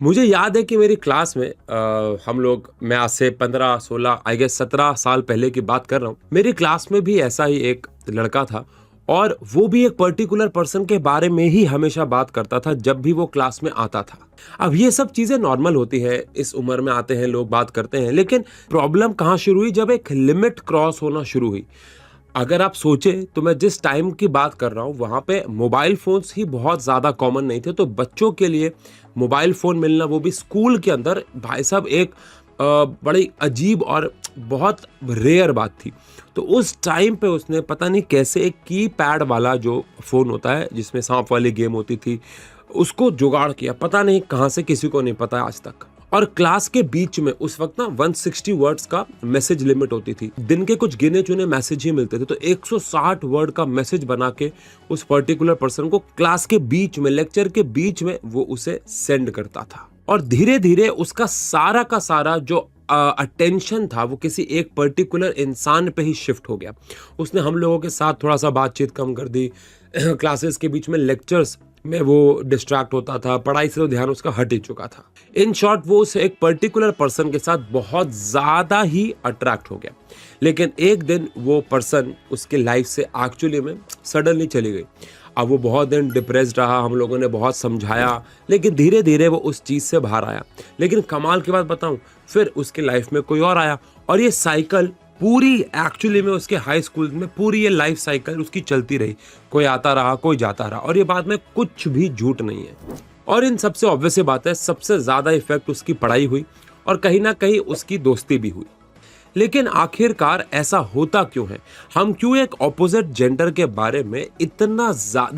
मुझे याद है कि मेरी क्लास में मैं आज से 15-16 आई गेस 17 साल पहले की बात कर रहा हूँ। मेरी क्लास में भी ऐसा ही एक लड़का था और वो भी एक पर्टिकुलर पर्सन के बारे में ही हमेशा बात करता था जब भी वो क्लास में आता था। अब ये सब चीज़ें नॉर्मल होती है, इस उम्र में आते हैं लोग बात करते हैं, लेकिन प्रॉब्लम कहाँ शुरू हुई जब एक लिमिट क्रॉस होना शुरू हुई। अगर आप सोचें तो मैं जिस टाइम की बात कर रहा हूँ वहाँ पे मोबाइल फ़ोन्स ही बहुत ज़्यादा कॉमन नहीं थे, तो बच्चों के लिए मोबाइल फ़ोन मिलना वो भी स्कूल के अंदर भाई साहब एक बड़ी अजीब और बहुत रेयर बात थी। तो उस टाइम पे उसने पता नहीं कैसे एक कीपैड वाला जो फ़ोन होता है जिसमें सांप वाली गेम होती थी, उसको जुगाड़ किया, पता नहीं कहाँ से, किसी को नहीं पता आज तक। और क्लास के बीच में उस वक्त ना 160 वर्ड्स का मैसेज लिमिट होती थी, दिन के कुछ गिने चुने मैसेज ही मिलते थे, तो 160 वर्ड का मैसेज बना के उस पर्टिकुलर पर्सन को क्लास के बीच में, लेक्चर के बीच में वो उसे सेंड करता था। और धीरे धीरे उसका सारा का सारा जो अटेंशन था वो किसी एक पर्टिकुलर इंसान पे ही शिफ्ट हो गया। उसने हम लोगों के साथ थोड़ा सा बातचीत कम कर दी, क्लासेस के बीच में लेक्चर्स में वो डिस्ट्रैक्ट होता था, पढ़ाई से तो ध्यान उसका हट ही चुका था। इन शॉर्ट वो उस एक पर्टिकुलर पर्सन के साथ बहुत ज़्यादा ही अट्रैक्ट हो गया। लेकिन एक दिन वो पर्सन उसके लाइफ से एक्चुअली में सडनली चली गई। अब वो बहुत दिन डिप्रेस्ड रहा, हम लोगों ने बहुत समझाया, लेकिन धीरे धीरे वो उस चीज़ से बाहर आया। लेकिन कमाल की बात बताऊं, फिर उसके लाइफ में कोई और आया और ये साइकिल पूरी एक्चुअली में उसके हाई स्कूल में पूरी ये लाइफ साइकिल उसकी चलती रही। कोई आता रहा, कोई जाता रहा, और ये बात में कुछ भी झूठ नहीं है। और इन सबसे ऑब्वियस सी बात है, सबसे ज़्यादा इफेक्ट उसकी पढ़ाई हुई और कहीं ना कहीं उसकी दोस्ती भी हुई। लेकिन आखिरकार ऐसा होता क्यों है? हम क्यों एक ऑपोजिट जेंडर के बारे में इतना ज़्यादा